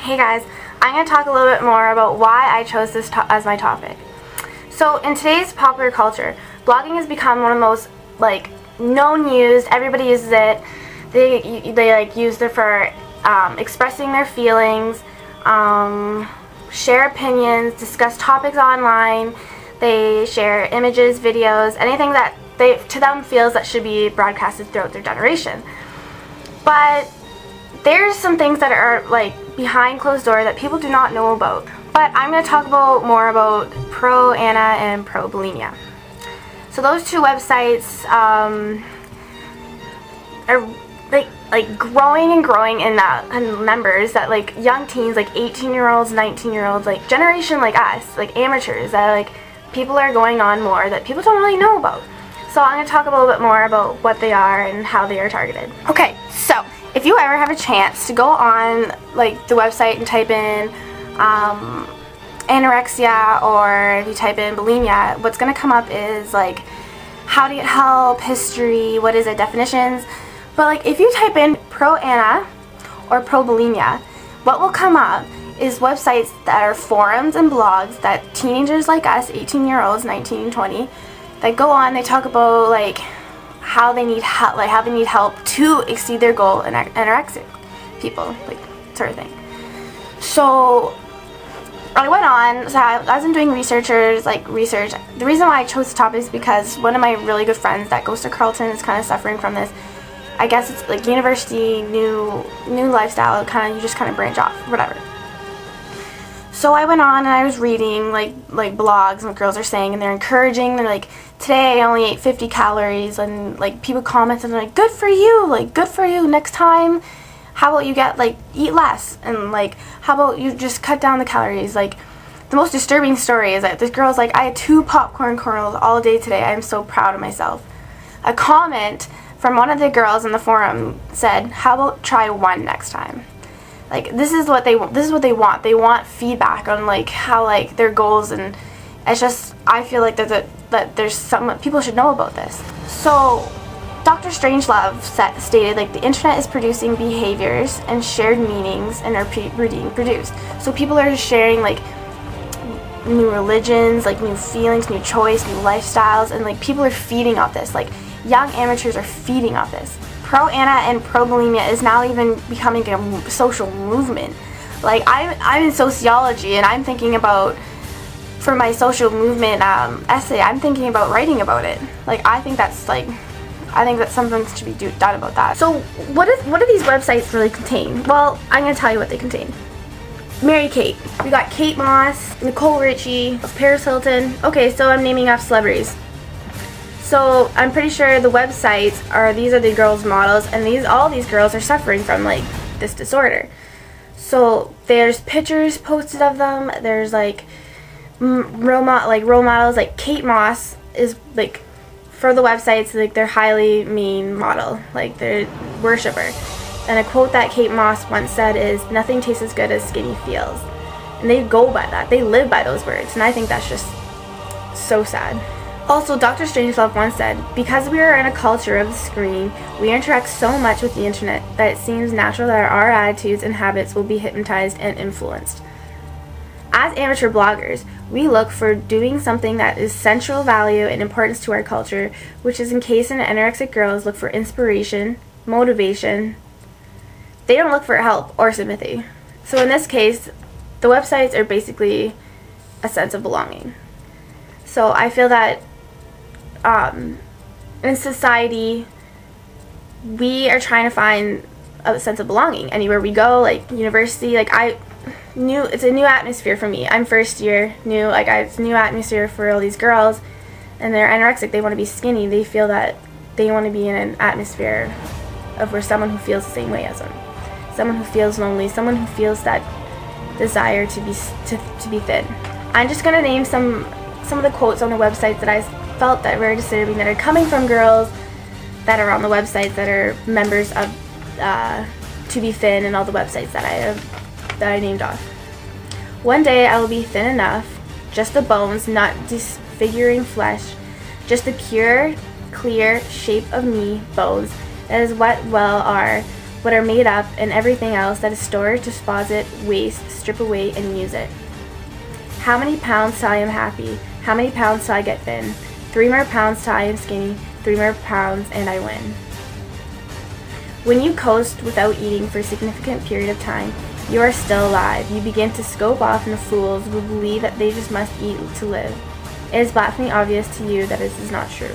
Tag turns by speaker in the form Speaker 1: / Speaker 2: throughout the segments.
Speaker 1: Hey guys, I'm going to talk a little bit more about why I chose this as my topic. So in today's popular culture, blogging has become one of the most known used. Everybody uses it. They use it for expressing their feelings, share opinions, discuss topics online. They share images, videos, anything that to them feels that should be broadcasted throughout their generation. But there's some things that are behind closed door that people do not know about. But I'm going to talk more about Pro Ana and Pro Bulimia. So those two websites are growing and growing in members, that young teens, 18-year-olds, 19-year-olds, generation like us, amateurs, that people are going on more that people don't really know about. So I'm going to talk a little bit more about what they are and how they are targeted. Okay, so if you ever have a chance to go on the website and type in anorexia, or if you type in bulimia, what's going to come up is how to get help, history, what is it, definitions. But if you type in Pro Ana or Pro Bulimia, what will come up is websites that are forums and blogs that teenagers like us, 18-year-olds, 19 and 20, that go on. They talk about how they need help, to exceed their goal in anorexic people, sort of thing. So I went on, so I was doing research. The reason why I chose this topic is because one of my really good friends that goes to Carleton is kind of suffering from this. I guess it's university, new lifestyle, you just branch off, whatever. So I went on and I was reading blogs and what girls are saying, and they're encouraging. They're today I only ate 50 calories, and people comment and they're good for you, good for you. Next time, how about you eat less, and how about you just cut down the calories. The most disturbing story is that this girl's I had 2 popcorn kernels all day today. I am so proud of myself. A comment from one of the girls in the forum said, how about try 1 next time. This is what they want. They want feedback on how their goals, and it's just, I feel that there's some people should know about this. So Dr. Strangelove stated the internet is producing behaviors and shared meanings and are being produced. So people are sharing new religions, new feelings, new choice, new lifestyles, and people are feeding off this. Young amateurs are feeding off this. Pro Ana and Pro Bulimia is now even becoming a social movement. I'm in sociology, and I'm thinking about, for my social movement essay, I'm thinking about writing about it. I think that's something should be done about that. So what do these websites really contain? Well, I'm going to tell you what they contain. Mary Kate. We got Kate Moss, Nicole Richie, Paris Hilton. Okay, so I'm naming off celebrities. So I'm pretty sure the websites these are the girls' models, and all these girls are suffering from this disorder. So there's pictures posted of them. There's role models. Kate Moss is for the websites, they're highly mean model, they're worshiper. And a quote that Kate Moss once said is, "Nothing tastes as good as skinny feels." And they go by that. They live by those words, and I think that's just so sad. Also, Dr. Strangelove once said, because we are in a culture of the screen, we interact so much with the internet that it seems natural that our attitudes and habits will be hypnotized and influenced. As amateur bloggers, we look for doing something that is central value and importance to our culture, which is in case in anorexic girls look for inspiration, motivation. They don't look for help or sympathy. So in this case, the websites are basically a sense of belonging. So I feel that in society, we are trying to find a sense of belonging anywhere we go, university. It's a new atmosphere for me. I'm first year, it's a new atmosphere for all these girls, and they're anorexic. They want to be skinny. They feel that they want to be in an atmosphere of where someone who feels the same way as them, someone who feels lonely, someone who feels that desire to be thin. I'm just gonna name some of the quotes on the websites that I felt that were disturbing, that are coming from girls that are on the websites that are members of To Be Thin and all the websites that I named off. One day I will be thin enough, just the bones, not disfiguring flesh, just the pure, clear shape of me, bones. That is what well are what are made up, and everything else that is stored, deposit, waste, strip away, and use it. How many pounds till I am happy? How many pounds till I get thin? 3 more pounds till I am skinny, 3 more pounds and I win. When you coast without eating for a significant period of time, you are still alive. You begin to scope off into fools who believe that they just must eat to live. It is blatantly obvious to you that this is not true.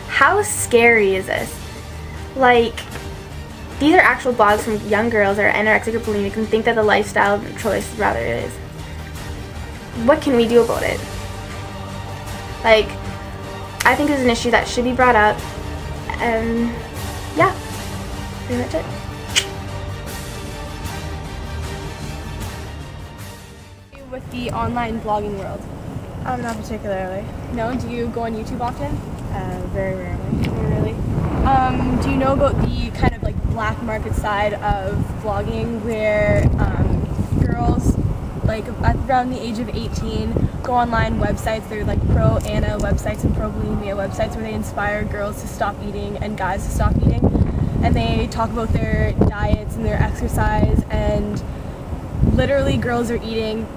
Speaker 1: How scary is this? Like, these are actual blogs from young girls that are anorexic or bulimic and think that the lifestyle choice rather it is. What can we do about it? Like, I think it's an issue that should be brought up, and yeah, pretty much it.
Speaker 2: With the online blogging world?
Speaker 3: Not particularly.
Speaker 2: No? Do you go on YouTube often?
Speaker 3: Very rarely.
Speaker 2: Oh, really? Do you know about the kind of like black market side of blogging where girls like around the age of 18 go online websites, they're like pro-Anna websites and pro-bulimia websites where they inspire girls to stop eating and guys to stop eating, and they talk about their diets and their exercise, and literally girls are eating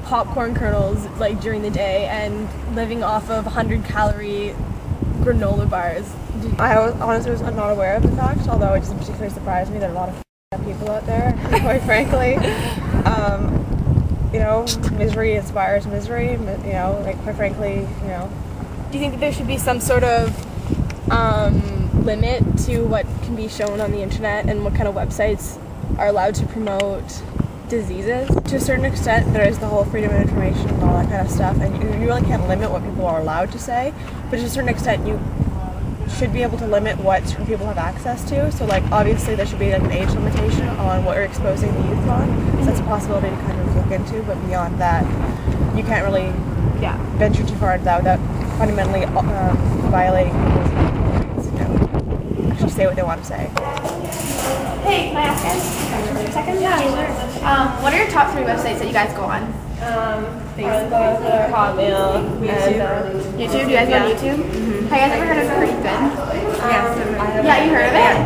Speaker 2: popcorn kernels like during the day and living off of 100-calorie granola bars.
Speaker 3: I honestly was not aware of the fact, although it doesn't particularly surprise me that a lot of people out there, quite frankly. You know, misery inspires misery, you know, like quite frankly, you know.
Speaker 2: Do you think that there should be some sort of limit to what can be shown on the internet and what kind of websites are allowed to promote diseases?
Speaker 3: To a certain extent, there is the whole freedom of information and all that kind of stuff, and you really can't limit what people are allowed to say, but to a certain extent, you should be able to limit what certain people have access to. So, like, obviously there should be like an age limitation on what you're exposing the youth on. So that's a possibility to kind of look into, but beyond that, you can't really venture too far without fundamentally violating people's rights, you know, actually say what they want to say.
Speaker 1: Hey, can I ask you for a second? Yeah, sure. What are your top 3 websites that you guys go on?
Speaker 3: Facebook, Hotmail, YouTube.
Speaker 1: YouTube? Do you guys go on YouTube? Mm-hmm. Have you guys ever heard of Requiem?
Speaker 3: Yes.
Speaker 1: Yeah, you heard of it?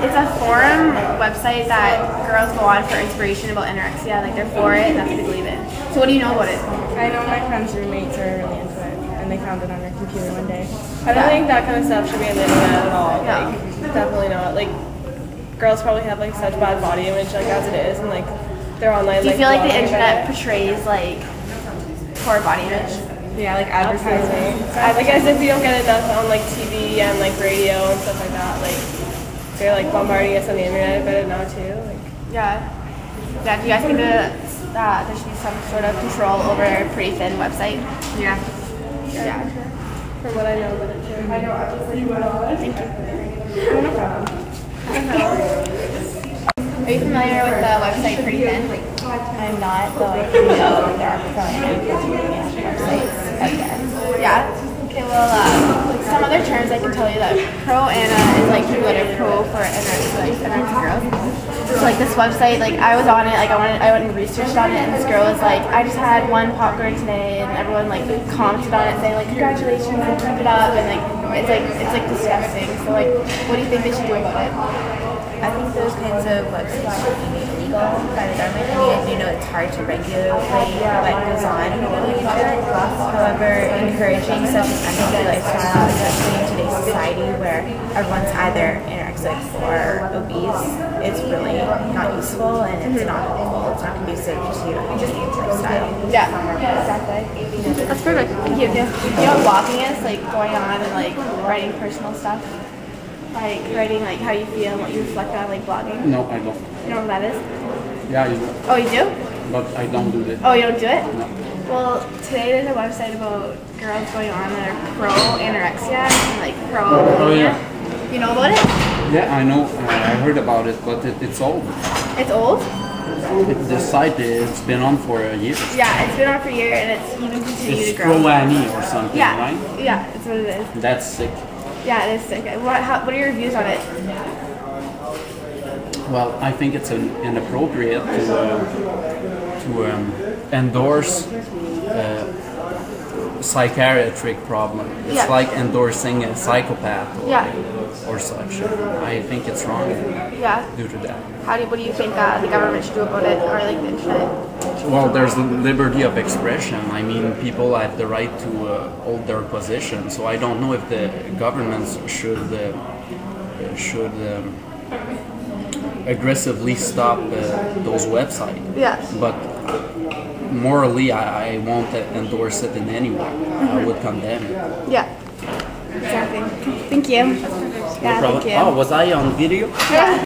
Speaker 1: It's a forum website that girls go on for inspiration about anorexia. Like, they're for it and that's what they believe in. So what do you know about it?
Speaker 3: I know my friends' roommates are really into it, and they found it on their computer one day. I don't think that kind of stuff should be on the internet at all. Like, definitely not. Like, girls probably have like such bad body image, like as it is, and like they're online.
Speaker 1: Do you feel like the internet portrays like poor body image?
Speaker 3: Yeah, like advertising. Like as if you don't get enough on like TV and like radio and stuff like that. Like they're like bombarding us on the internet about it now too. Like
Speaker 1: yeah. Do you guys think that there should be some sort of control over a pretty thin website?
Speaker 3: Yeah. From what I know about it too. I know.
Speaker 1: Thank you. No problem. Are you familiar with the website Pretty Thin?
Speaker 4: I'm not, though I do know there are websites out there.
Speaker 1: Yeah? Okay, well, some other terms I can tell you that pro-Anna is like people that are pro for anorexic girls. So like this website, like I was on it, like I went and researched on it, and this girl was like, I just had 1 popcorn today, and everyone like commented on it saying like congratulations and keep it up, and like it's like disgusting. So like, what do you think they should do about it?
Speaker 4: I think those kinds of websites should be made legal by the government. I mean, I do know it's hard to regulate what goes on the internet. However, encouraging such an unhealthy lifestyle, especially in today's society where everyone's either anorexic or obese, it's really not useful and it's not helpful. It's not conducive to a healthy lifestyle.
Speaker 1: Yeah, exactly. That's perfect. Thank you. You know what blogging is? Like going on and like writing personal stuff? Like writing like how you feel and what you reflect on, like blogging?
Speaker 5: No, I don't.
Speaker 1: You know what that is?
Speaker 5: Yeah, you do.
Speaker 1: Oh, you do?
Speaker 5: But I don't do that.
Speaker 1: Oh, you don't do it?
Speaker 5: No.
Speaker 1: Well, today there's a website about girls going on that are pro-anorexia and like pro-bulimia.
Speaker 5: Oh, yeah.
Speaker 1: You know about it?
Speaker 5: Yeah, I know. I heard about it, but it's old.
Speaker 1: It's old?
Speaker 5: The site, it's been on for a year.
Speaker 1: Yeah, it's been on for a year and it's even continued to grow.
Speaker 5: It's pro-Annie or something,
Speaker 1: Yeah,
Speaker 5: right?
Speaker 1: yeah, that's what it is.
Speaker 5: That's sick.
Speaker 1: Yeah, it is sick. What are your reviews on it?
Speaker 5: Well, I think it's inappropriate to endorse psychiatric problem. It's like endorsing a psychopath. Or,
Speaker 1: Yeah.
Speaker 5: or such. I think it's wrong
Speaker 1: Yeah.
Speaker 5: due to that.
Speaker 1: What do you think the government should do about it, or like the internet?
Speaker 5: Well, there's liberty of expression. I mean, people have the right to hold their position. So I don't know if the governments should aggressively stop those websites.
Speaker 1: Yeah.
Speaker 5: But morally, I won't endorse it in any way. I would condemn it.
Speaker 1: Yeah. Exactly. Thank you. Yeah, thank you.
Speaker 5: Oh, was I on video?
Speaker 1: Yeah.